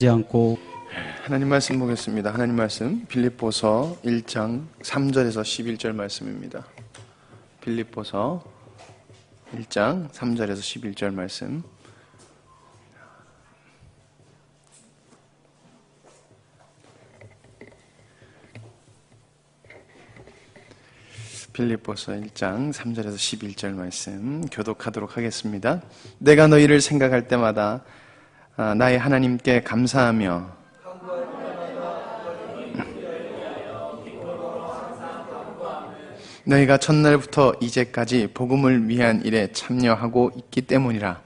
않고. 하나님 말씀 보겠습니다. 하나님 말씀 빌립보서 1장 3절에서 11절 말씀입니다. 빌립보서 1장 3절에서 11절 말씀. 빌립보서 1장 3절에서 11절 말씀 교독하도록 하겠습니다. 내가 너희를 생각할 때마다 나의 하나님께 감사하며 너희가 첫날부터 이제까지 복음을 위한 일에 참여하고 있기 때문이라.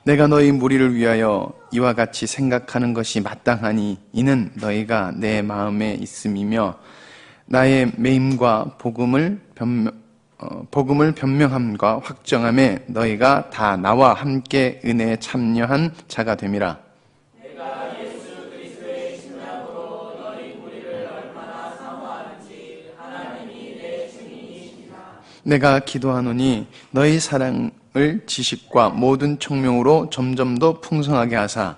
내가 너희 무리를 위하여 이와 같이 생각하는 것이 마땅하니 이는 너희가 내 마음에 있음이며 나의 매임과 복음을 변명함과 확정함에 너희가 다 나와 함께 은혜에 참여한 자가 됨이라. 내가 예수 그리스도의 신랑으로 너희 무리를 얼마나 사모하는지 하나님이 내 증인이시니라. 내가 기도하노니 너희 사랑을 지식과 모든 총명으로 점점 더 풍성하게 하사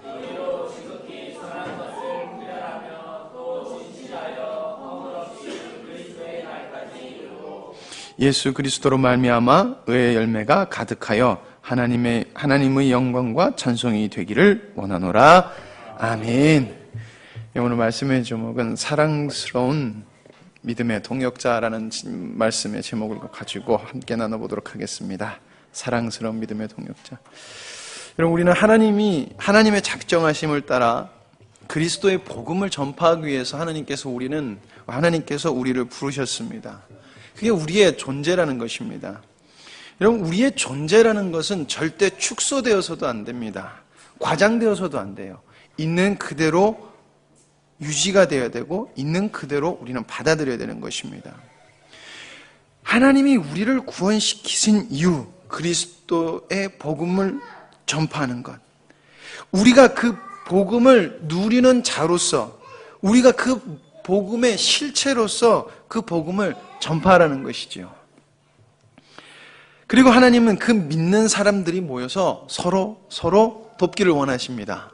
너희로 지극히 선한 것을 분별하며 또 진실하여 허물 없이 그리스도의 날까지 이루고 예수 그리스도로 말미암아 의의 열매가 가득하여 하나님의 영광과 찬송이 되기를 원하노라. 아멘. 오늘 말씀의 제목은 사랑스러운 믿음의 동역자라는 말씀의 제목을 가지고 함께 나눠보도록 하겠습니다. 사랑스러운 믿음의 동역자. 여러분, 우리는 하나님의 작정하심을 따라 그리스도의 복음을 전파하기 위해서 하나님께서 우리를 부르셨습니다. 그게 우리의 존재라는 것입니다. 여러분, 우리의 존재라는 것은 절대 축소되어서도 안 됩니다. 과장되어서도 안 돼요. 있는 그대로 유지가 되어야 되고 있는 그대로 우리는 받아들여야 되는 것입니다. 하나님이 우리를 구원시키신 이유, 그리스도의 복음을 전파하는 것, 우리가 그 복음을 누리는 자로서, 우리가 그 복음의 실체로서 그 복음을 전파하라는 것이지요. 그리고 하나님은 그 믿는 사람들이 모여서 서로 돕기를 원하십니다.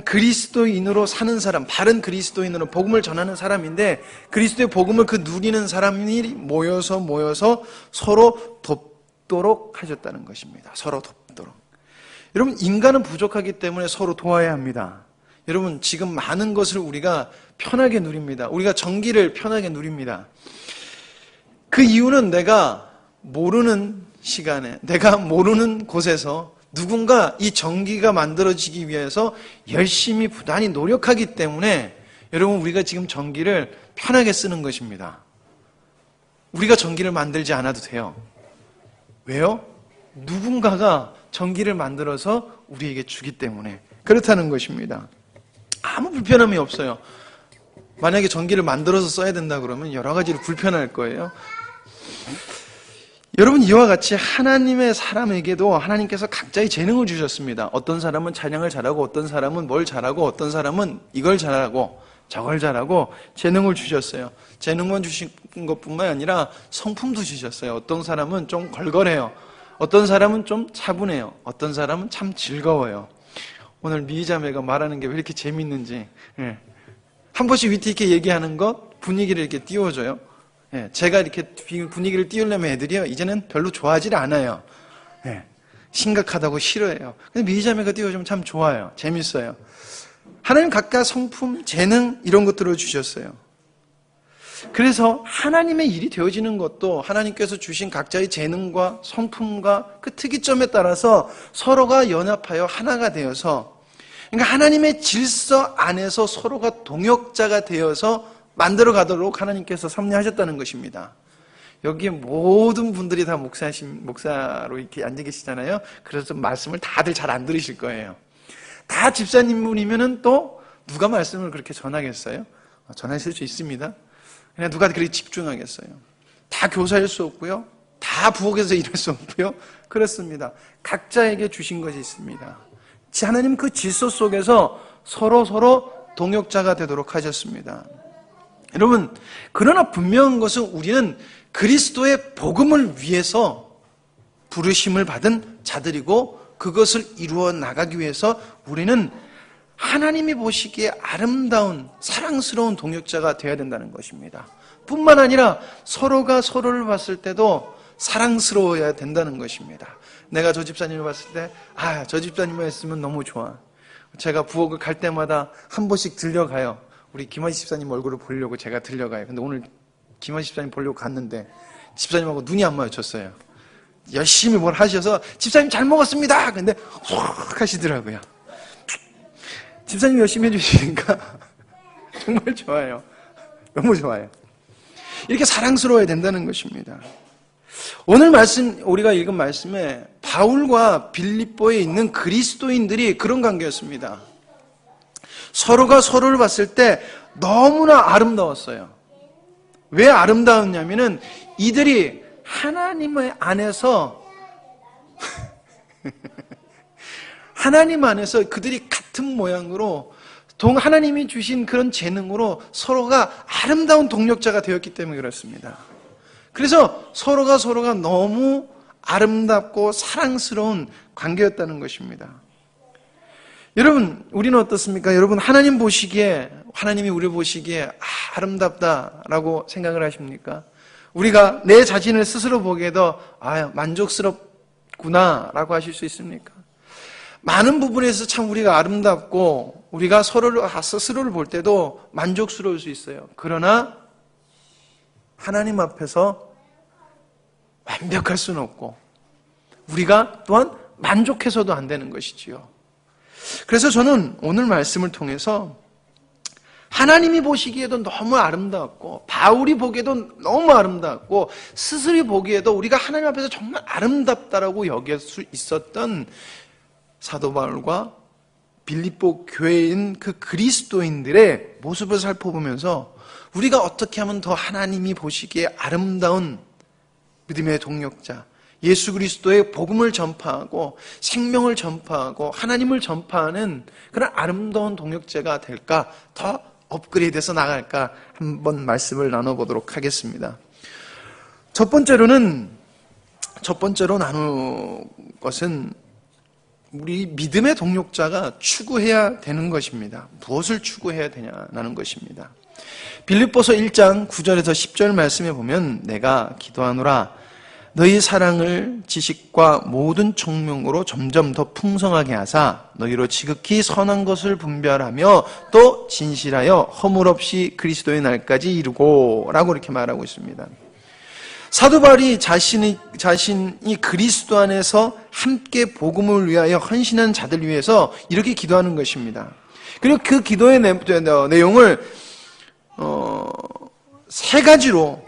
그리스도인으로 사는 사람, 바른 그리스도인으로 복음을 전하는 사람인데 그리스도의 복음을 그 누리는 사람이 모여서 서로 돕도록 하셨다는 것입니다. 서로 돕도록. 여러분, 인간은 부족하기 때문에 서로 도와야 합니다. 여러분, 지금 많은 것을 우리가 편하게 누립니다. 우리가 전기를 편하게 누립니다. 그 이유는 내가 모르는 시간에, 내가 모르는 곳에서 누군가 이 전기가 만들어지기 위해서 열심히 부단히 노력하기 때문에 여러분, 우리가 지금 전기를 편하게 쓰는 것입니다. 우리가 전기를 만들지 않아도 돼요. 왜요? 누군가가 전기를 만들어서 우리에게 주기 때문에 그렇다는 것입니다. 아무 불편함이 없어요. 만약에 전기를 만들어서 써야 된다 그러면 여러 가지로 불편할 거예요. 여러분, 이와 같이 하나님의 사람에게도 하나님께서 각자의 재능을 주셨습니다. 어떤 사람은 찬양을 잘하고, 어떤 사람은 뭘 잘하고, 어떤 사람은 이걸 잘하고 저걸 잘하고 재능을 주셨어요. 재능만 주신 것뿐만 아니라 성품도 주셨어요. 어떤 사람은 좀 걸걸해요. 어떤 사람은 좀 차분해요. 어떤 사람은 참 즐거워요. 오늘 미희자매가 말하는 게 왜 이렇게 재밌는지, 한 번씩 위트 있게 얘기하는 것, 분위기를 이렇게 띄워줘요. 제가 이렇게 분위기를 띄우려면 애들이요, 이제는 별로 좋아하지 않아요. 심각하다고 싫어해요. 근데 미희자매가 띄워주면 참 좋아요. 재밌어요. 하나님 각각 성품, 재능 이런 것들을 주셨어요. 그래서 하나님의 일이 되어지는 것도 하나님께서 주신 각자의 재능과 성품과 그 특이점에 따라서 서로가 연합하여 하나가 되어서, 그러니까 하나님의 질서 안에서 서로가 동역자가 되어서 만들어 가도록 하나님께서 섭리하셨다는 것입니다. 여기에 모든 분들이 다 목사로 이렇게 앉아 계시잖아요. 그래서 말씀을 다들 잘 안 들으실 거예요. 다 집사님분이면은 또 누가 말씀을 그렇게 전하겠어요? 전하실 수 있습니다. 그냥 누가 그렇게 집중하겠어요? 다 교사일 수 없고요. 다 부엌에서 일할 수 없고요. 그렇습니다. 각자에게 주신 것이 있습니다. 하나님 그 질서 속에서 서로 동역자가 되도록 하셨습니다. 여러분, 그러나 분명한 것은 우리는 그리스도의 복음을 위해서 부르심을 받은 자들이고 그것을 이루어 나가기 위해서 우리는 하나님이 보시기에 아름다운 사랑스러운 동역자가 되어야 된다는 것입니다. 뿐만 아니라 서로가 서로를 봤을 때도 사랑스러워야 된다는 것입니다. 내가 저 집사님을 봤을 때 저 집사님만 있으면 너무 좋아. 제가 부엌을 갈 때마다 한 번씩 들려가요. 우리 김하시 집사님 얼굴을 보려고 제가 들려가요. 근데 오늘 김하시 집사님 보려고 갔는데 집사님하고 눈이 안 마주쳤어요. 열심히 뭘 하셔서 집사님 잘 먹었습니다. 근데 훅 하시더라고요. 집사님 열심히 해주시니까 정말 좋아요. 너무 좋아요. 이렇게 사랑스러워야 된다는 것입니다. 오늘 말씀, 우리가 읽은 말씀에 바울과 빌립보에 있는 그리스도인들이 그런 관계였습니다. 서로가 서로를 봤을 때 너무나 아름다웠어요. 왜 아름다웠냐면은 이들이 하나님의 안에서 하나님 안에서 그들이 같은 모양으로 하나님이 주신 그런 재능으로 서로가 아름다운 동력자가 되었기 때문에 그렇습니다. 그래서 서로가 너무 아름답고 사랑스러운 관계였다는 것입니다. 여러분, 우리는 어떻습니까? 여러분, 하나님이 우리 보시기에 아름답다라고 생각을 하십니까? 우리가 내 자신을 스스로 보기에도 만족스럽구나라고 하실 수 있습니까? 많은 부분에서 참 우리가 아름답고 우리가 스스로를 볼 때도 만족스러울 수 있어요. 그러나 하나님 앞에서 완벽할 수는 없고 우리가 또한 만족해서도 안 되는 것이지요. 그래서 저는 오늘 말씀을 통해서 하나님이 보시기에도 너무 아름다웠고 바울이 보기에도 너무 아름다웠고 스스로 보기에도 우리가 하나님 앞에서 정말 아름답다라고 여길 수 있었던 사도 바울과 빌립보 교회인 그 그리스도인들의 모습을 살펴보면서 우리가 어떻게 하면 더 하나님이 보시기에 아름다운 믿음의 동력자, 예수 그리스도의 복음을 전파하고 생명을 전파하고 하나님을 전파하는 그런 아름다운 동역자가 될까, 더 업그레이드해서 나갈까 한번 말씀을 나눠보도록 하겠습니다. 첫 번째로 나눌 것은 우리 믿음의 동역자가 추구해야 되는 것입니다. 무엇을 추구해야 되냐는 것입니다. 빌립보서 1장 9절에서 10절 말씀에 보면 내가 기도하노라 너희 사랑을 지식과 모든 총명으로 점점 더 풍성하게 하사 너희로 지극히 선한 것을 분별하며 또 진실하여 허물 없이 그리스도의 날까지 이루고 라고 이렇게 말하고 있습니다. 사도 바울이 자신이 그리스도 안에서 함께 복음을 위하여 헌신한 자들 위해서 이렇게 기도하는 것입니다. 그리고 그 기도의 내용을 세 가지로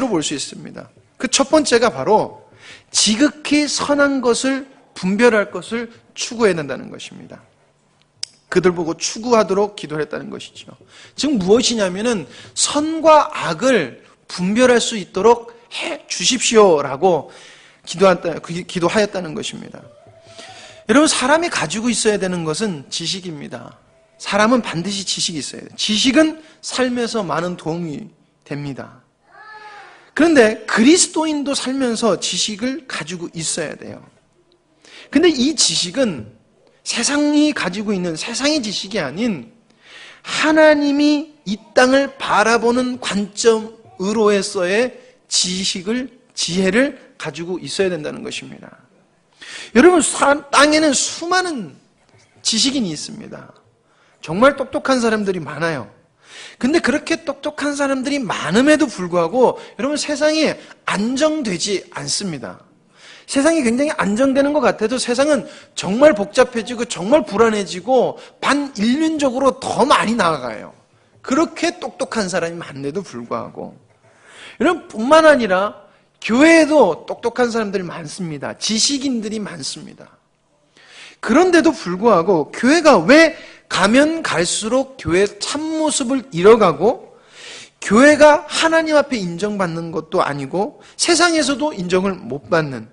볼 수 있습니다. 그 첫 번째가 바로 지극히 선한 것을 분별할 것을 추구해야 된다는 것입니다. 그들 보고 추구하도록 기도를 했다는 것이죠. 즉 무엇이냐면은 선과 악을 분별할 수 있도록 해 주십시오라고 기도하였다는 것입니다. 여러분, 사람이 가지고 있어야 되는 것은 지식입니다. 사람은 반드시 지식이 있어야 돼요. 지식은 삶에서 많은 도움이 됩니다. 그런데 그리스도인도 살면서 지식을 가지고 있어야 돼요. 근데 이 지식은 세상이 가지고 있는 세상의 지식이 아닌 하나님이 이 땅을 바라보는 관점으로서의 지혜를 가지고 있어야 된다는 것입니다. 여러분, 땅에는 수많은 지식인이 있습니다. 정말 똑똑한 사람들이 많아요. 근데 그렇게 똑똑한 사람들이 많음에도 불구하고 여러분, 세상이 안정되지 않습니다. 세상이 굉장히 안정되는 것 같아도 세상은 정말 복잡해지고 정말 불안해지고 반인륜적으로 더 많이 나아가요. 그렇게 똑똑한 사람이 많은데도 불구하고 여러분, 뿐만 아니라 교회에도 똑똑한 사람들이 많습니다. 지식인들이 많습니다. 그런데도 불구하고 교회가 왜 가면 갈수록 교회의 참모습을 잃어가고 교회가 하나님 앞에 인정받는 것도 아니고 세상에서도 인정을 못 받는,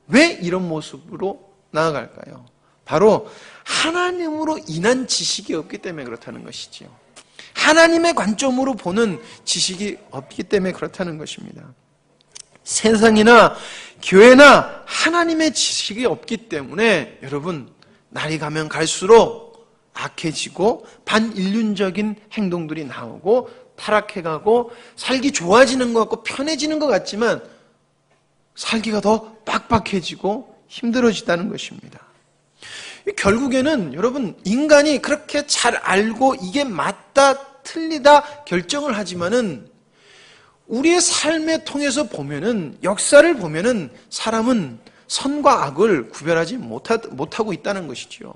왜 이런 모습으로 나아갈까요? 바로 하나님으로 인한 지식이 없기 때문에 그렇다는 것이지요. 하나님의 관점으로 보는 지식이 없기 때문에 그렇다는 것입니다. 세상이나 교회나 하나님의 지식이 없기 때문에 여러분, 날이 가면 갈수록 악해지고 반인륜적인 행동들이 나오고 타락해가고 살기 좋아지는 것 같고 편해지는 것 같지만 살기가 더 빡빡해지고 힘들어지다는 것입니다. 결국에는 여러분, 인간이 그렇게 잘 알고 이게 맞다 틀리다 결정을 하지만은 우리의 삶을 통해서 보면은, 역사를 보면은 사람은 선과 악을 구별하지 못하고 있다는 것이지요.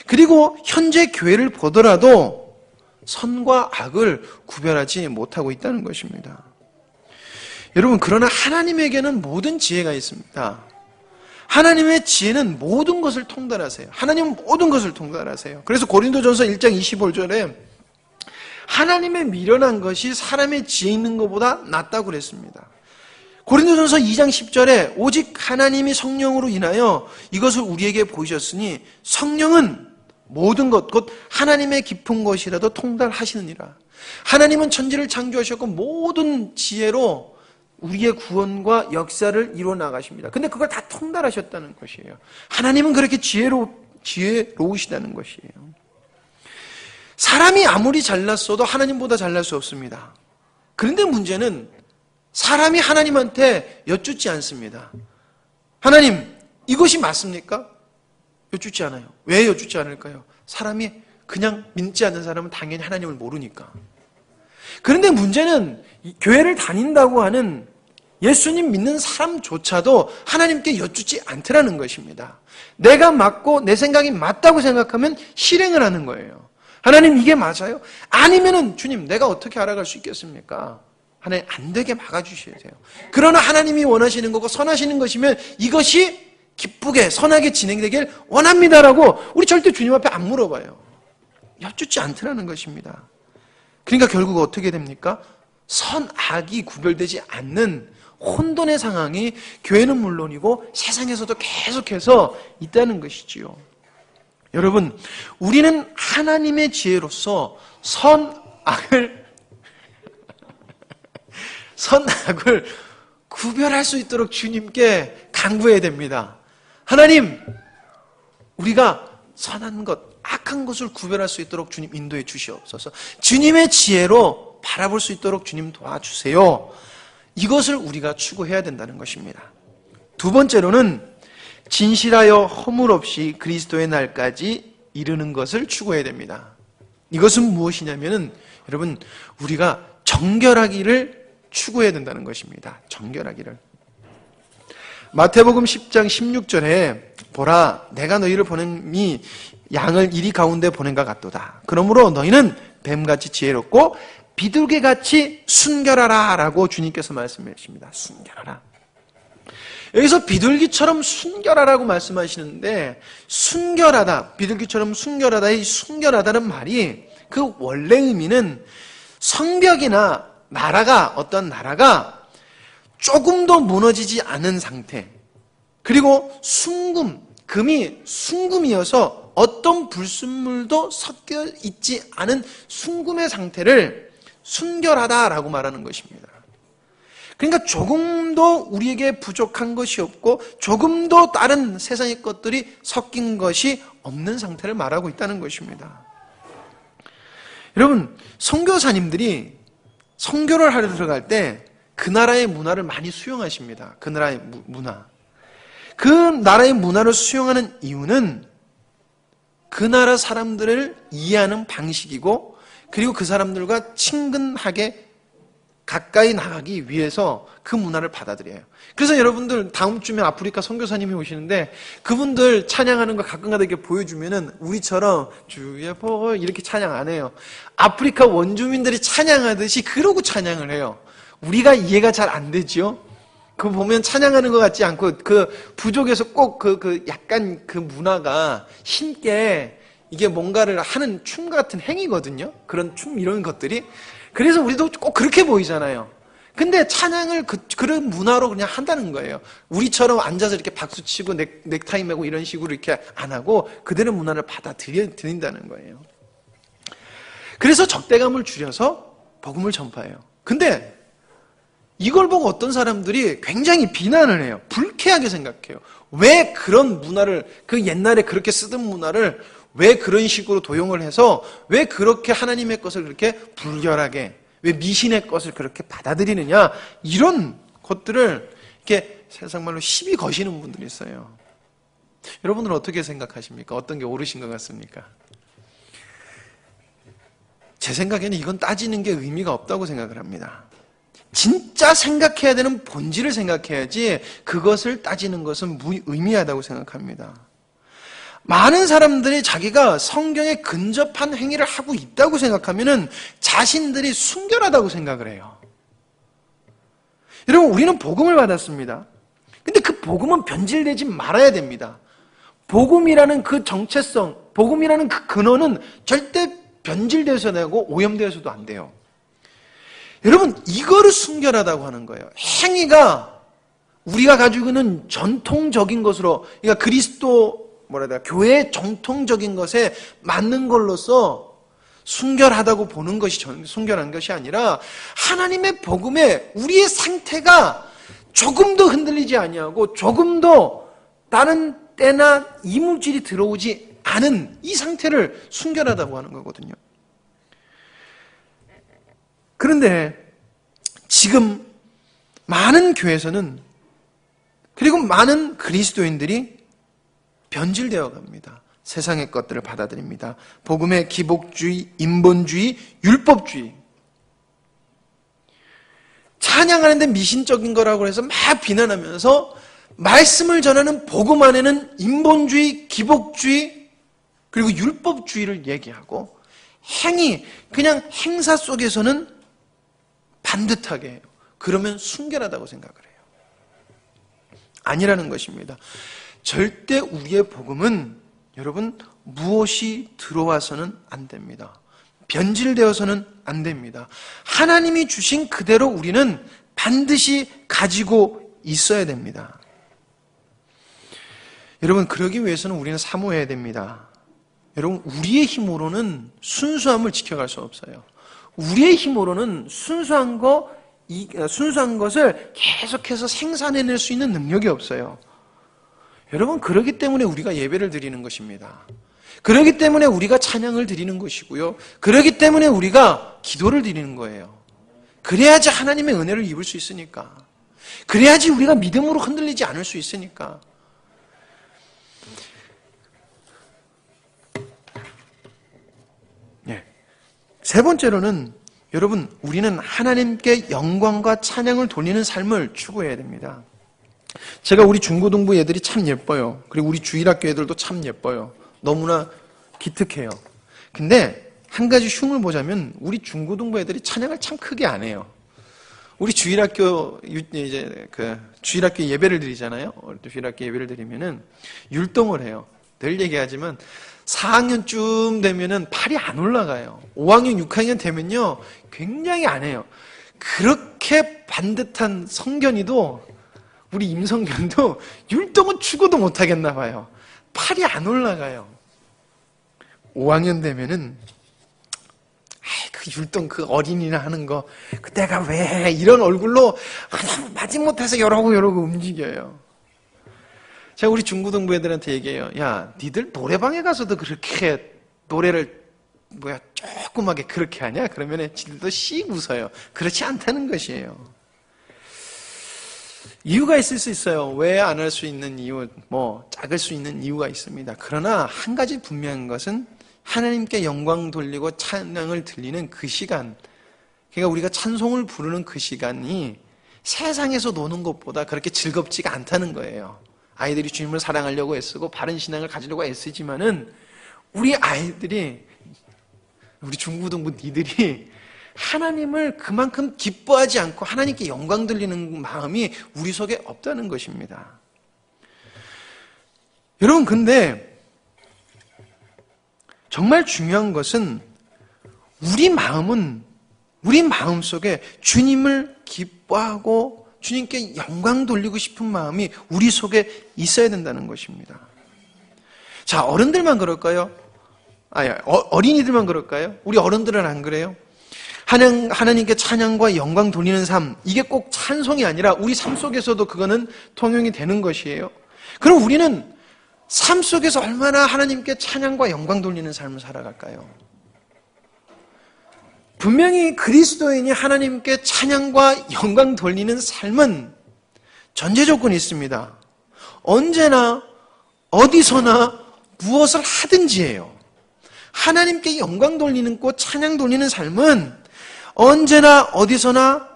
그리고 현재 교회를 보더라도 선과 악을 구별하지 못하고 있다는 것입니다. 여러분, 그러나 하나님에게는 모든 지혜가 있습니다. 하나님의 지혜는 모든 것을 통달하세요. 하나님은 모든 것을 통달하세요. 그래서 고린도전서 1장 25절에 하나님의 미련한 것이 사람의 지혜 있는 것보다 낫다고 그랬습니다. 고린도전서 2장 10절에 오직 하나님이 성령으로 인하여 이것을 우리에게 보이셨으니 성령은 모든 것, 곧 하나님의 깊은 것이라도 통달하시느니라. 하나님은 천지를 창조하셨고 모든 지혜로 우리의 구원과 역사를 이루어 나가십니다. 근데 그걸 다 통달하셨다는 것이에요. 하나님은 그렇게 지혜로우시다는 것이에요. 사람이 아무리 잘났어도 하나님보다 잘날 수 없습니다. 그런데 문제는 사람이 하나님한테 여쭙지 않습니다. 하나님, 이것이 맞습니까? 여쭙지 않아요. 왜 여쭙지 않을까요? 사람이 그냥 믿지 않는 사람은 당연히 하나님을 모르니까. 그런데 문제는 교회를 다닌다고 하는 예수님 믿는 사람조차도 하나님께 여쭙지 않더라는 것입니다. 내가 맞고 내 생각이 맞다고 생각하면 실행을 하는 거예요. 하나님, 이게 맞아요? 아니면은 주님, 내가 어떻게 알아갈 수 있겠습니까? 하나님, 안 되게 막아주셔야 돼요. 그러나 하나님이 원하시는 거고 선하시는 것이면 이것이 기쁘게 선하게 진행되길 원합니다라고 우리 절대 주님 앞에 안 물어봐요. 여쭙지 않더라는 것입니다. 그러니까 결국 어떻게 됩니까? 선악이 구별되지 않는 혼돈의 상황이 교회는 물론이고 세상에서도 계속해서 있다는 것이지요. 여러분, 우리는 하나님의 지혜로서 선악을 구별할 수 있도록 주님께 간구해야 됩니다. 하나님, 우리가 선한 것, 악한 것을 구별할 수 있도록 주님 인도해 주시옵소서. 주님의 지혜로 바라볼 수 있도록 주님 도와주세요. 이것을 우리가 추구해야 된다는 것입니다. 두 번째로는 진실하여 허물 없이 그리스도의 날까지 이르는 것을 추구해야 됩니다. 이것은 무엇이냐면은 여러분, 우리가 정결하기를 추구해야 된다는 것입니다. 정결하기를. 마태복음 10장 16절에 보라, 내가 너희를 보냄이 양을 이리 가운데 보낸과 같도다. 그러므로 너희는 뱀같이 지혜롭고 비둘기같이 순결하라 라고 주님께서 말씀해 주십니다. 순결하라. 여기서 비둘기처럼 순결하라고 말씀하시는데, 순결하다, 비둘기처럼 순결하다, 이 순결하다는 말이 그 원래 의미는 성벽이나 어떤 나라가 조금도 무너지지 않은 상태, 그리고 금이 순금이어서 어떤 불순물도 섞여 있지 않은 순금의 상태를 순결하다라고 말하는 것입니다. 그러니까 조금도 우리에게 부족한 것이 없고 조금도 다른 세상의 것들이 섞인 것이 없는 상태를 말하고 있다는 것입니다. 여러분, 선교사님들이 선교를 하러 들어갈 때 그 나라의 문화를 많이 수용하십니다. 그 나라의 문화. 그 나라의 문화를 수용하는 이유는 그 나라 사람들을 이해하는 방식이고, 그리고 그 사람들과 친근하게 가까이 나가기 위해서 그 문화를 받아들여요. 그래서 여러분들 다음 주면 아프리카 선교사님이 오시는데 그분들 찬양하는 거 가끔가다 이렇게 보여주면은 우리처럼 주의 복 이렇게 찬양 안 해요. 아프리카 원주민들이 찬양하듯이 그러고 찬양을 해요. 우리가 이해가 잘 안 되죠. 그거 보면 찬양하는 것 같지 않고 그 부족에서 꼭 약간 그 문화가 힘께 이게 뭔가를 하는 춤 같은 행위거든요. 그런 춤 이런 것들이. 그래서 우리도 꼭 그렇게 보이잖아요. 근데 찬양을 그런 문화로 그냥 한다는 거예요. 우리처럼 앉아서 이렇게 박수 치고 넥타이 매고 이런 식으로 이렇게 안 하고 그들의 문화를 받아들인다는 거예요. 그래서 적대감을 줄여서 복음을 전파해요. 근데 이걸 보고 어떤 사람들이 굉장히 비난을 해요. 불쾌하게 생각해요. 왜 그런 문화를, 그 옛날에 그렇게 쓰던 문화를 왜 그런 식으로 도용을 해서 왜 그렇게 하나님의 것을 그렇게 불결하게, 왜 미신의 것을 그렇게 받아들이느냐, 이런 것들을 이렇게 세상 말로 시비 거시는 분들이 있어요. 여러분들은 어떻게 생각하십니까? 어떤 게 옳으신 것 같습니까? 제 생각에는 이건 따지는 게 의미가 없다고 생각을 합니다. 진짜 생각해야 되는 본질을 생각해야지 그것을 따지는 것은 무의미하다고 생각합니다. 많은 사람들이 자기가 성경에 근접한 행위를 하고 있다고 생각하면은 자신들이 순결하다고 생각을 해요. 여러분, 우리는 복음을 받았습니다. 근데 그 복음은 변질되지 말아야 됩니다. 복음이라는 그 정체성, 복음이라는 그 근원은 절대 변질되어서도 되고 오염되어서도 안 돼요. 여러분, 이거를 순결하다고 하는 거예요. 행위가 우리가 가지고 있는 전통적인 것으로, 그러니까 그리스도 교회의 정통적인 것에 맞는 걸로서 순결하다고 보는 것이 순결한 것이 아니라 하나님의 복음에 우리의 상태가 조금도 흔들리지 아니하고 조금도 다른 때나 이물질이 들어오지 않은 이 상태를 순결하다고 하는 거거든요. 그런데 지금 많은 교회에서는, 그리고 많은 그리스도인들이 변질되어 갑니다. 세상의 것들을 받아들입니다. 복음의 기복주의, 인본주의, 율법주의. 찬양하는데 미신적인 거라고 해서 막 비난하면서 말씀을 전하는 복음 안에는 인본주의, 기복주의, 그리고 율법주의를 얘기하고 행위, 그냥 행사 속에서는 반듯하게 해요. 그러면 순결하다고 생각을 해요. 아니라는 것입니다. 절대 우리의 복음은 여러분 무엇이 들어와서는 안 됩니다. 변질되어서는 안 됩니다. 하나님이 주신 그대로 우리는 반드시 가지고 있어야 됩니다. 여러분, 그러기 위해서는 우리는 사모해야 됩니다. 여러분, 우리의 힘으로는 순수함을 지켜갈 수 없어요. 우리의 힘으로는 순수한 것을 계속해서 생산해낼 수 있는 능력이 없어요. 여러분, 그렇기 때문에 우리가 예배를 드리는 것입니다. 그렇기 때문에 우리가 찬양을 드리는 것이고요. 그렇기 때문에 우리가 기도를 드리는 거예요. 그래야지 하나님의 은혜를 입을 수 있으니까. 그래야지 우리가 믿음으로 흔들리지 않을 수 있으니까. 네. 세 번째로는 여러분, 우리는 하나님께 영광과 찬양을 돌리는 삶을 추구해야 됩니다. 제가 우리 중고등부 애들이 참 예뻐요. 그리고 우리 주일학교 애들도 참 예뻐요. 너무나 기특해요. 근데 한 가지 흉을 보자면 우리 중고등부 애들이 찬양을 참 크게 안 해요. 우리 주일학교 주일학교 예배를 드리잖아요. 주일학교 예배를 드리면은 율동을 해요. 늘 얘기하지만 4학년쯤 되면은 팔이 안 올라가요. 5학년, 6학년 되면요 굉장히 안 해요. 그렇게 반듯한 성견이도, 우리 임성견도 율동은 죽어도 못하겠나 봐요. 팔이 안 올라가요. 5학년 되면은 그 율동, 그 어린이나 하는 거, 그때가 왜 이런 얼굴로 마지못해서 이러고 움직여요. 제가 우리 중고등부 애들한테 얘기해요. 야, 니들 노래방에 가서도 그렇게 노래를 조그맣게 그렇게 하냐? 그러면 지들도 씩 웃어요. 그렇지 않다는 것이에요. 이유가 있을 수 있어요. 왜 안 할 수 있는 이유, 작을 수 있는 이유가 있습니다. 그러나 한 가지 분명한 것은 하나님께 영광 돌리고 찬양을 들리는 그 시간, 그러니까 우리가 찬송을 부르는 그 시간이 세상에서 노는 것보다 그렇게 즐겁지가 않다는 거예요. 아이들이 주님을 사랑하려고 애쓰고 바른 신앙을 가지려고 애쓰지만은 우리 아이들이, 우리 중고등부 니들이 하나님을 그만큼 기뻐하지 않고 하나님께 영광 돌리는 마음이 우리 속에 없다는 것입니다. 여러분, 근데 정말 중요한 것은 우리 마음 속에 주님을 기뻐하고 주님께 영광 돌리고 싶은 마음이 우리 속에 있어야 된다는 것입니다. 자, 어른들만 그럴까요? 어린이들만 그럴까요? 우리 어른들은 안 그래요? 하나님께 찬양과 영광 돌리는 삶, 이게 꼭 찬송이 아니라 우리 삶 속에서도 그거는 통용이 되는 것이에요. 그럼 우리는 삶 속에서 얼마나 하나님께 찬양과 영광 돌리는 삶을 살아갈까요? 분명히 그리스도인이 하나님께 찬양과 영광 돌리는 삶은 전제 조건이 있습니다. 언제나 어디서나 무엇을 하든지예요. 하나님께 영광 돌리는 꽃, 찬양 돌리는 삶은 언제나 어디서나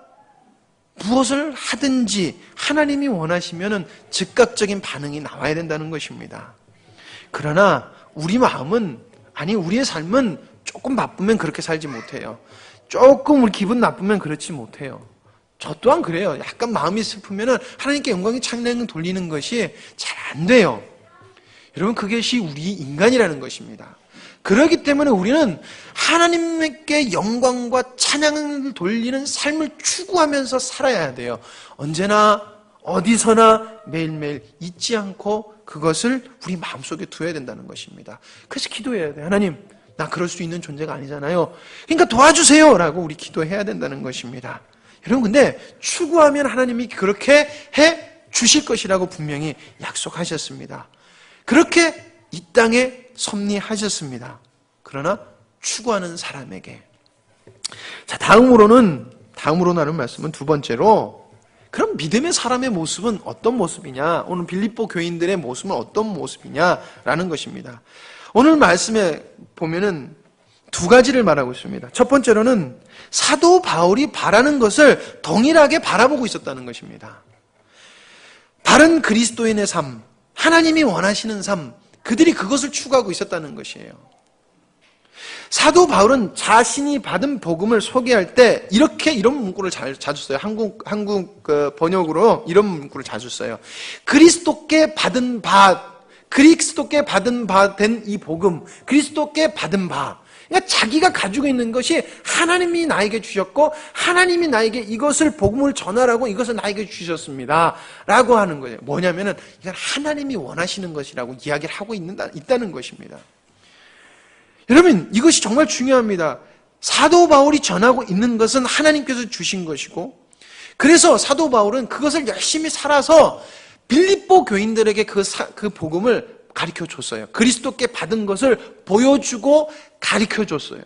무엇을 하든지 하나님이 원하시면 즉각적인 반응이 나와야 된다는 것입니다. 그러나 우리 마음은, 우리의 삶은 조금 바쁘면 그렇게 살지 못해요. 조금 우리 기분 나쁘면 그렇지 못해요. 저 또한 그래요. 약간 마음이 슬프면 하나님께 영광의 찬양을 돌리는 것이 잘 안 돼요. 여러분, 그것이 우리 인간이라는 것입니다. 그렇기 때문에 우리는 하나님께 영광과 찬양을 돌리는 삶을 추구하면서 살아야 돼요. 언제나 어디서나 매일매일 잊지 않고 그것을 우리 마음속에 두어야 된다는 것입니다. 그래서 기도해야 돼요. 하나님, 나 그럴 수 있는 존재가 아니잖아요. 그러니까 도와주세요 라고 우리 기도해야 된다는 것입니다. 여러분, 근데 추구하면 하나님이 그렇게 해 주실 것이라고 분명히 약속하셨습니다. 그렇게 이 땅에 섭리하셨습니다. 그러나 추구하는 사람에게. 자, 다음으로 하는 말씀은 두 번째로, 그럼 믿음의 사람의 모습은 어떤 모습이냐? 오늘 빌립보 교인들의 모습은 어떤 모습이냐라는 것입니다. 오늘 말씀에 보면은 두 가지를 말하고 있습니다. 첫 번째로는 사도 바울이 바라는 것을 동일하게 바라보고 있었다는 것입니다. 바른 그리스도인의 삶, 하나님이 원하시는 삶, 그들이 그것을 추구하고 있었다는 것이에요. 사도 바울은 자신이 받은 복음을 소개할 때 이런 문구를 자주 써요. 한국 번역으로 이런 문구를 자주 써요. 그리스도께 받은 바 된 이 복음, 그리스도께 받은 바. 그러니까 자기가 가지고 있는 것이 하나님이 나에게 주셨고 하나님이 나에게 이것을 복음을 전하라고 이것을 나에게 주셨습니다 라고 하는 거예요. 뭐냐면은 이건 하나님이 원하시는 것이라고 이야기를 하고 있다는 것입니다. 여러분, 이것이 정말 중요합니다. 사도 바울이 전하고 있는 것은 하나님께서 주신 것이고, 그래서 사도 바울은 그것을 열심히 살아서 빌립보 교인들에게 그 복음을 가르쳐 줬어요. 그리스도께 받은 것을 보여주고 가르쳐 줬어요.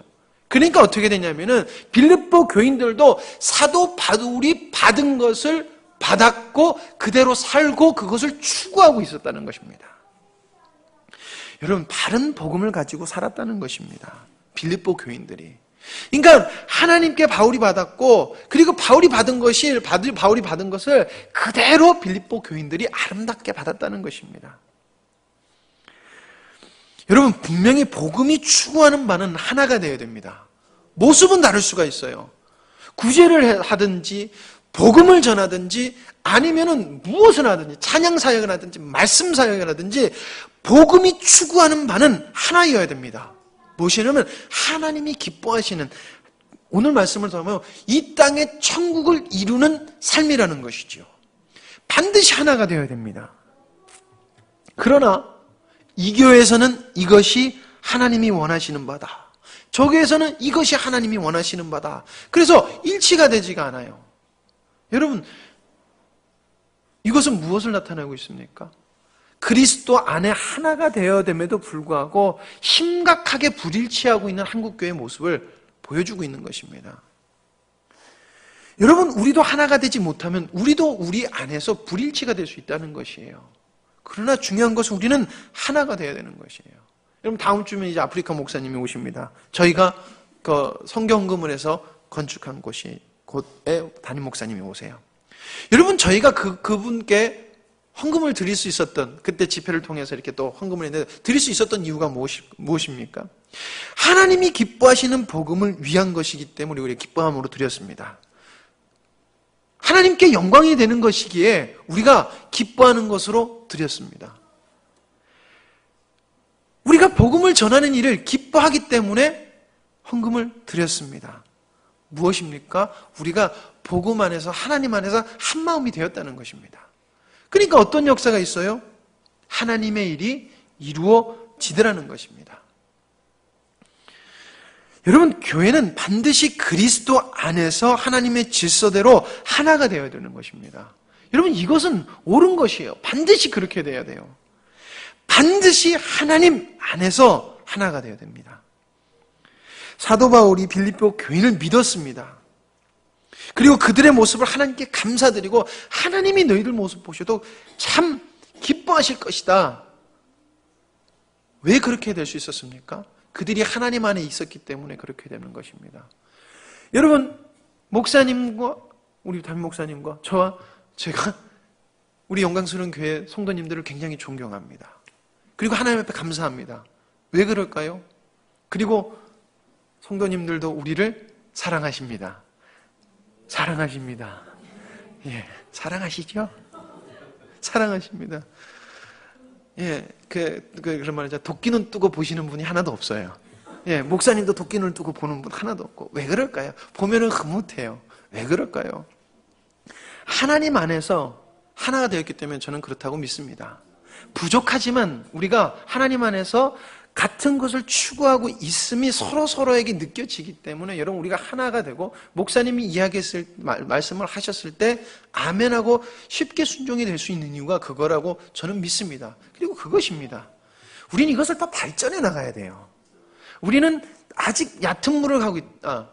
그러니까 어떻게 되냐면은 빌립보 교인들도 사도 바울이 받은 것을 받았고 그대로 살고 그것을 추구하고 있었다는 것입니다. 여러분, 바른 복음을 가지고 살았다는 것입니다. 빌립보 교인들이. 그러니까 하나님께 바울이 받았고, 그리고 바울이 받은 것을 그대로 빌립보 교인들이 아름답게 받았다는 것입니다. 여러분, 분명히 복음이 추구하는 바는 하나가 되어야 됩니다. 모습은 다를 수가 있어요. 구제를 하든지 복음을 전하든지 아니면은 무엇을 하든지 찬양 사역을 하든지 말씀 사역을 하든지 복음이 추구하는 바는 하나여야 됩니다. 무엇이냐면 하나님이 기뻐하시는, 오늘 말씀을 들으면 이 땅에 천국을 이루는 삶이라는 것이죠. 반드시 하나가 되어야 됩니다. 그러나 이 교회에서는 이것이 하나님이 원하시는 바다, 저 교회에서는 이것이 하나님이 원하시는 바다. 그래서 일치가 되지가 않아요. 여러분, 이것은 무엇을 나타내고 있습니까? 그리스도 안에 하나가 되어야 됨에도 불구하고 심각하게 불일치하고 있는 한국교회의 모습을 보여주고 있는 것입니다. 여러분, 우리도 하나가 되지 못하면 우리도 우리 안에서 불일치가 될 수 있다는 것이에요. 그러나 중요한 것은 우리는 하나가 되어야 되는 것이에요. 여러분, 다음 주면 이제 아프리카 목사님이 오십니다. 저희가 그 성경금을 해서 건축한 곳에 담임 목사님이 오세요. 여러분, 저희가 그분께 헌금을 드릴 수 있었던, 그때 집회를 통해서 이렇게 또 헌금을 했는데 드릴 수 있었던 이유가 무엇입니까? 하나님이 기뻐하시는 복음을 위한 것이기 때문에 우리가 기뻐함으로 드렸습니다. 하나님께 영광이 되는 것이기에 우리가 기뻐하는 것으로 드렸습니다. 우리가 복음을 전하는 일을 기뻐하기 때문에 헌금을 드렸습니다. 무엇입니까? 우리가 복음 안에서, 하나님 안에서 한 마음이 되었다는 것입니다. 그러니까 어떤 역사가 있어요? 하나님의 일이 이루어지더라는 것입니다. 여러분, 교회는 반드시 그리스도 안에서 하나님의 질서대로 하나가 되어야 되는 것입니다. 여러분, 이것은 옳은 것이에요. 반드시 그렇게 돼야 돼요. 반드시 하나님 안에서 하나가 되어야 됩니다. 사도 바울이 빌립보 교인을 믿었습니다. 그리고 그들의 모습을 하나님께 감사드리고 하나님이 너희들 모습 보셔도 참 기뻐하실 것이다. 왜 그렇게 될 수 있었습니까? 그들이 하나님 안에 있었기 때문에 그렇게 되는 것입니다. 여러분, 목사님과 우리 담임 목사님과 저와 제가 우리 영광스러운 교회 성도님들을 굉장히 존경합니다. 그리고 하나님 앞에 감사합니다. 왜 그럴까요? 그리고 성도님들도 우리를 사랑하십니다. 사랑하십니다. 예, 사랑하시죠? 사랑하십니다. 예, 그런 말이죠. 도끼눈 뜨고 보시는 분이 하나도 없어요. 예, 목사님도 도끼눈을 뜨고 보는 분 하나도 없고. 왜 그럴까요? 보면은 흐뭇해요. 왜 그럴까요? 하나님 안에서 하나가 되었기 때문에 저는 그렇다고 믿습니다. 부족하지만 우리가 하나님 안에서 같은 것을 추구하고 있음이 서로에게 느껴지기 때문에 여러분 우리가 하나가 되고 목사님이 이야기했을 말씀을 하셨을 때 아멘하고 쉽게 순종이 될 수 있는 이유가 그거라고 저는 믿습니다. 그리고 그것입니다. 우리는 이것을 더 발전해 나가야 돼요. 우리는 아직 얕은 물을 가고 있다.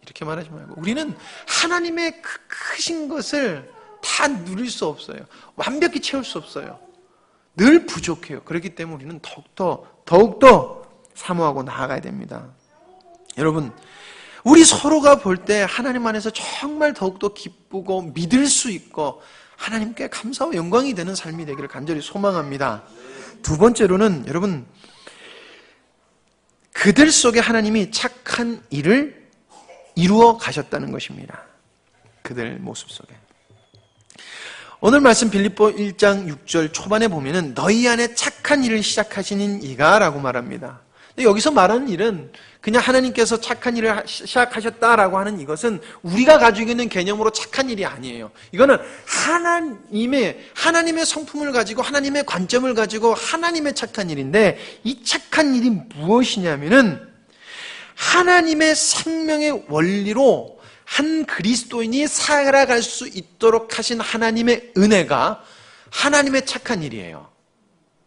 이렇게 말하지 말고 우리는 하나님의 그 크신 것을 다 누릴 수 없어요. 완벽히 채울 수 없어요. 늘 부족해요. 그렇기 때문에 우리는 더욱더 사모하고 나아가야 됩니다. 여러분, 우리 서로가 볼 때 하나님 안에서 정말 더욱더 기쁘고 믿을 수 있고 하나님께 감사와 영광이 되는 삶이 되기를 간절히 소망합니다. 두 번째로는 여러분, 그들 속에 하나님이 착한 일을 이루어 가셨다는 것입니다. 그들 모습 속에. 오늘 말씀 빌립보 1장 6절 초반에 보면은 너희 안에 착한 일을 시작하시는 이가 라고 말합니다. 근데 여기서 말하는 일은 그냥 하나님께서 착한 일을 시작하셨다라고 하는 이것은 우리가 가지고 있는 개념으로 착한 일이 아니에요. 이거는 하나님의 성품을 가지고 하나님의 관점을 가지고 하나님의 착한 일인데 이 착한 일이 무엇이냐면은 하나님의 생명의 원리로 한 그리스도인이 살아갈 수 있도록 하신 하나님의 은혜가 하나님의 착한 일이에요.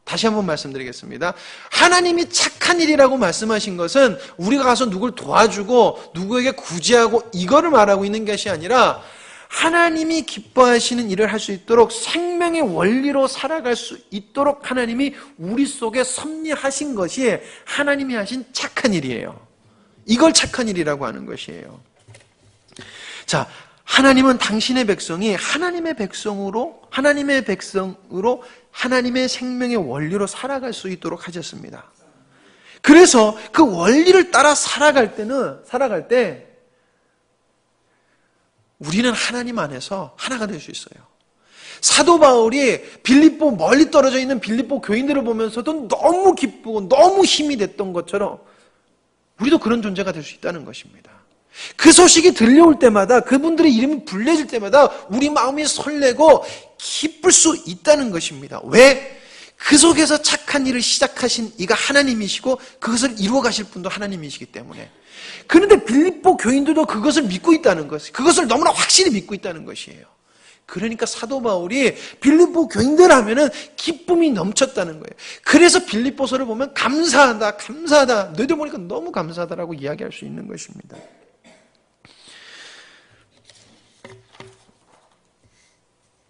다시 한번 말씀드리겠습니다. 하나님이 착한 일이라고 말씀하신 것은 우리가 가서 누굴 도와주고 누구에게 구제하고 이거를 말하고 있는 것이 아니라 하나님이 기뻐하시는 일을 할 수 있도록 생명의 원리로 살아갈 수 있도록 하나님이 우리 속에 섭리하신 것이 하나님이 하신 착한 일이에요. 이걸 착한 일이라고 하는 것이에요. 자, 하나님은 당신의 백성이 하나님의 백성으로 하나님의 생명의 원리로 살아갈 수 있도록 하셨습니다. 그래서 그 원리를 따라 살아갈 때 우리는 하나님 안에서 하나가 될 수 있어요. 사도 바울이 빌립보 멀리 떨어져 있는 빌립보 교인들을 보면서도 너무 기쁘고 너무 힘이 됐던 것처럼 우리도 그런 존재가 될 수 있다는 것입니다. 그 소식이 들려올 때마다 그분들의 이름이 불려질 때마다 우리 마음이 설레고 기쁠 수 있다는 것입니다. 왜? 그 속에서 착한 일을 시작하신 이가 하나님이시고 그것을 이루어 가실 분도 하나님이시기 때문에. 그런데 빌립보 교인들도 그것을 믿고 있다는 것, 그것을 너무나 확실히 믿고 있다는 것이에요. 그러니까 사도 바울이 빌립보 교인들 하면은 기쁨이 넘쳤다는 거예요. 그래서 빌립보서를 보면 감사하다. 너희들 보니까 너무 감사하다라고 이야기할 수 있는 것입니다.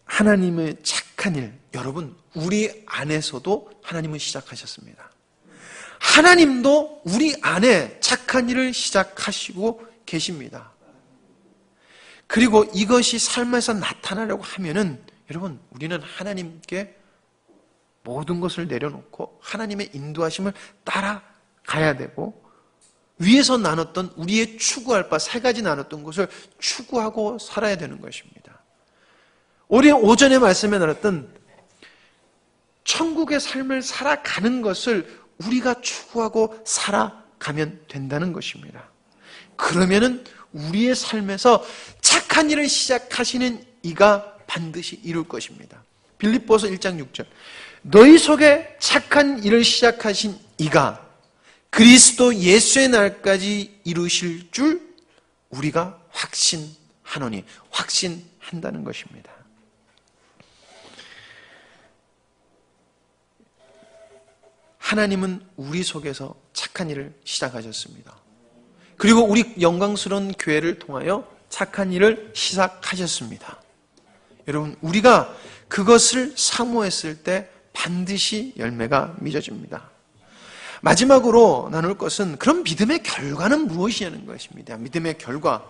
하나님의 착한 일, 여러분, 우리 안에서도 하나님은 시작하셨습니다. 하나님도 우리 안에 착한 일을 시작하시고 계십니다. 그리고 이것이 삶에서 나타나려고 하면은 여러분, 우리는 하나님께 모든 것을 내려놓고 하나님의 인도하심을 따라가야 되고 위에서 나눴던 우리의 추구할 바 3가지 나눴던 것을 추구하고 살아야 되는 것입니다. 우리 오전에 말씀에 나눴던 천국의 삶을 살아가는 것을 우리가 추구하고 살아가면 된다는 것입니다. 그러면은 우리의 삶에서 착한 일을 시작하시는 이가 반드시 이룰 것입니다. 빌립보서 1장 6절 너희 속에 착한 일을 시작하신 이가 그리스도 예수의 날까지 이루실 줄 우리가 확신하노니, 확신한다는 것입니다. 하나님은 우리 속에서 착한 일을 시작하셨습니다. 그리고 우리 영광스러운 교회를 통하여 착한 일을 시작하셨습니다. 여러분, 우리가 그것을 사모했을 때 반드시 열매가 맺어집니다. 마지막으로 나눌 것은 그럼 믿음의 결과는 무엇이냐는 것입니다. 믿음의 결과,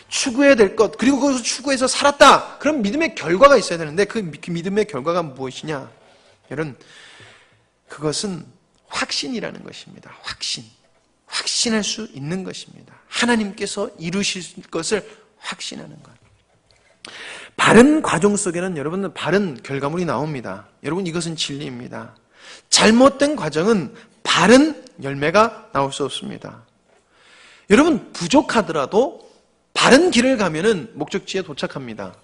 추구해야 될 것, 그리고 그것을 추구해서 살았다. 그럼 믿음의 결과가 있어야 되는데 그 믿음의 결과가 무엇이냐? 여러분, 그것은 확신이라는 것입니다. 확신할 수 있는 것입니다. 하나님께서 이루실 것을 확신하는 것. 바른 과정 속에는 여러분 바른 결과물이 나옵니다. 여러분, 이것은 진리입니다. 잘못된 과정은 바른 열매가 나올 수 없습니다. 여러분, 부족하더라도 바른 길을 가면은 목적지에 도착합니다.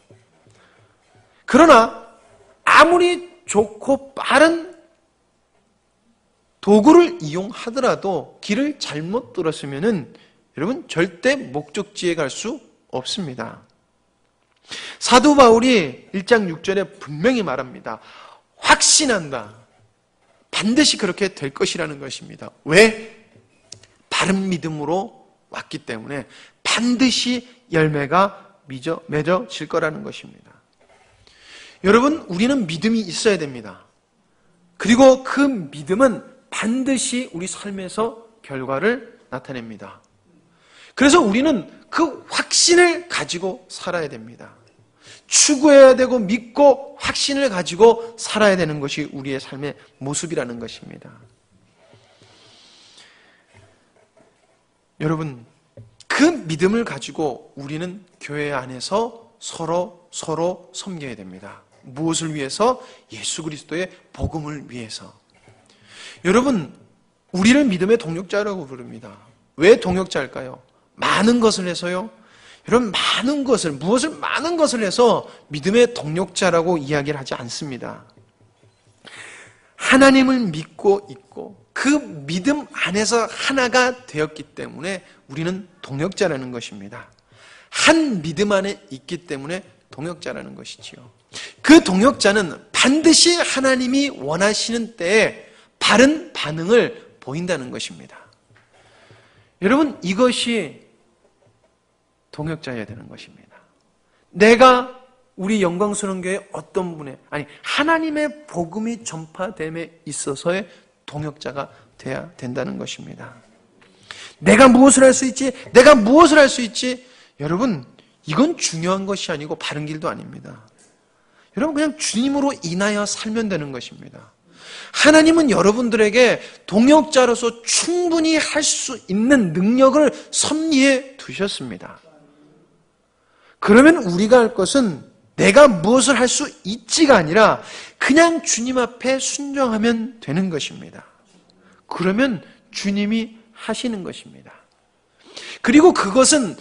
그러나 아무리 좋고 빠른 도구를 이용하더라도 길을 잘못 들었으면은 여러분 절대 목적지에 갈 수 없습니다. 사도 바울이 1장 6절에 분명히 말합니다. 확신한다. 반드시 그렇게 될 것이라는 것입니다. 왜? 바른 믿음으로 왔기 때문에 반드시 열매가 맺어질 거라는 것입니다. 여러분, 우리는 믿음이 있어야 됩니다. 그리고 그 믿음은 반드시 우리 삶에서 결과를 나타냅니다. 그래서 우리는 그 확신을 가지고 살아야 됩니다. 추구해야 되고 믿고 확신을 가지고 살아야 되는 것이 우리의 삶의 모습이라는 것입니다. 여러분, 그 믿음을 가지고 우리는 교회 안에서 서로 섬겨야 됩니다. 무엇을 위해서? 예수 그리스도의 복음을 위해서. 여러분, 우리를 믿음의 동력자라고 부릅니다. 왜 동력자일까요? 많은 것을 해서요. 여러분, 무엇을 많은 것을 해서 믿음의 동력자라고 이야기를 하지 않습니다. 하나님을 믿고 있고 그 믿음 안에서 하나가 되었기 때문에 우리는 동력자라는 것입니다. 한 믿음 안에 있기 때문에 동역자라는 것이지요. 그 동역자는 반드시 하나님이 원하시는 때에 바른 반응을 보인다는 것입니다. 여러분, 이것이 동역자여야 되는 것입니다. 내가 우리 영광스러운 교회 어떤 분의, 하나님의 복음이 전파됨에 있어서의 동역자가 돼야 된다는 것입니다. 내가 무엇을 할 수 있지? 여러분, 이건 중요한 것이 아니고 바른 길도 아닙니다. 여러분, 그냥 주님으로 인하여 살면 되는 것입니다. 하나님은 여러분들에게 동역자로서 충분히 할 수 있는 능력을 섭리해 두셨습니다. 그러면 우리가 할 것은 내가 무엇을 할 수 있지가 아니라 그냥 주님 앞에 순종하면 되는 것입니다. 그러면 주님이 하시는 것입니다. 그리고 그것은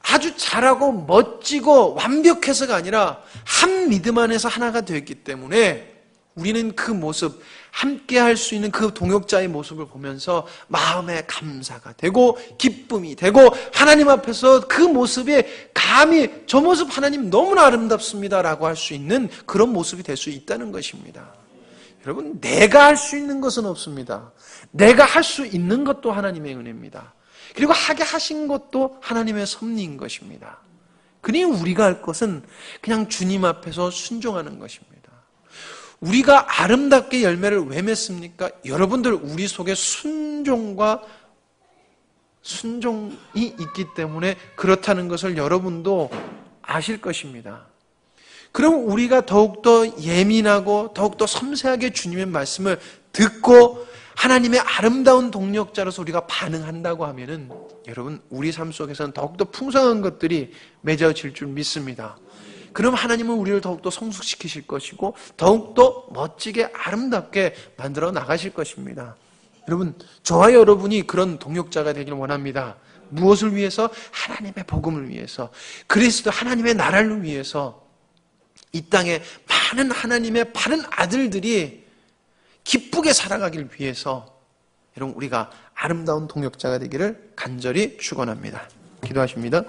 아주 잘하고 멋지고 완벽해서가 아니라 한 믿음 안에서 하나가 되었기 때문에 우리는 그 모습, 함께 할 수 있는 그 동역자의 모습을 보면서 마음에 감사가 되고 기쁨이 되고 하나님 앞에서 그 모습에 감히 저 모습 하나님 너무나 아름답습니다라고 할 수 있는 그런 모습이 될 수 있다는 것입니다. 여러분, 내가 할 수 있는 것은 없습니다. 내가 할 수 있는 것도 하나님의 은혜입니다. 그리고 하게 하신 것도 하나님의 섭리인 것입니다. 그러니 우리가 할 것은 그냥 주님 앞에서 순종하는 것입니다. 우리가 아름답게 열매를 왜 맺습니까? 여러분들 우리 속에 순종이 있기 때문에 그렇다는 것을 여러분도 아실 것입니다. 그럼 우리가 더욱더 예민하고 더욱더 섬세하게 주님의 말씀을 듣고 하나님의 아름다운 동력자로서 우리가 반응한다고 하면은 여러분, 우리 삶 속에서는 더욱더 풍성한 것들이 맺어질 줄 믿습니다. 그럼 하나님은 우리를 더욱더 성숙시키실 것이고 더욱더 멋지게 아름답게 만들어 나가실 것입니다. 여러분, 저와 여러분이 그런 동역자가 되길 원합니다. 무엇을 위해서? 하나님의 복음을 위해서, 그리스도 하나님의 나라를 위해서 이 땅에 많은 하나님의 바른 아들들이 기쁘게 살아가길 위해서 여러분 우리가 아름다운 동역자가 되기를 간절히 축원합니다. 기도하십니다.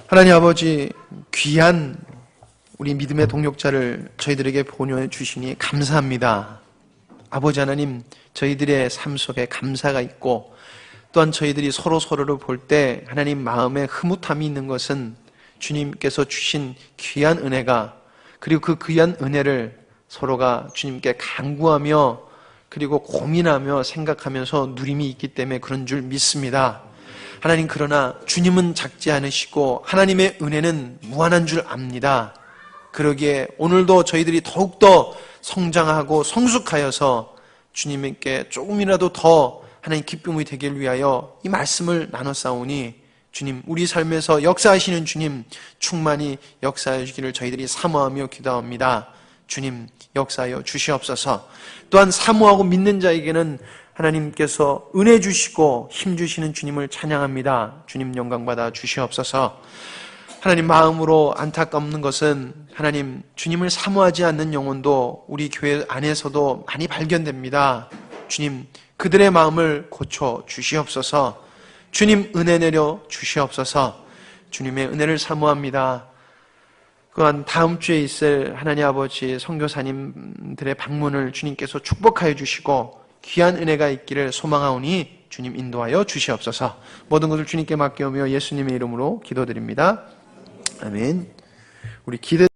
하나님 아버지, 귀한 우리 믿음의 동역자를 저희들에게 보내어 주시니 감사합니다. 아버지 하나님, 저희들의 삶 속에 감사가 있고 또한 저희들이 서로를 볼 때 하나님 마음에 흐뭇함이 있는 것은 주님께서 주신 귀한 은혜가, 그리고 그 귀한 은혜를 서로가 주님께 간구하며 그리고 고민하며 생각하면서 누림이 있기 때문에 그런 줄 믿습니다. 하나님, 그러나 주님은 작지 않으시고 하나님의 은혜는 무한한 줄 압니다. 그러기에 오늘도 저희들이 더욱더 성장하고 성숙하여서 주님께 조금이라도 더 하나님 기쁨이 되길 위하여 이 말씀을 나눴사오니 주님, 우리 삶에서 역사하시는 주님 충만히 역사해 주기를 저희들이 사모하며 기도합니다. 주님, 역사하여 주시옵소서. 또한 사모하고 믿는 자에게는 하나님께서 은혜 주시고 힘 주시는 주님을 찬양합니다. 주님 영광받아 주시옵소서. 하나님, 마음으로 안타깝는 것은 하나님 주님을 사모하지 않는 영혼도 우리 교회 안에서도 많이 발견됩니다. 주님, 그들의 마음을 고쳐 주시옵소서. 주님, 은혜 내려 주시옵소서. 주님의 은혜를 사모합니다. 또한 다음 주에 있을 하나님 아버지 선교사님들의 방문을 주님께서 축복하여 주시고 귀한 은혜가 있기를 소망하오니 주님 인도하여 주시옵소서. 모든 것을 주님께 맡겨오며 예수님의 이름으로 기도드립니다. 아멘. 우리 기대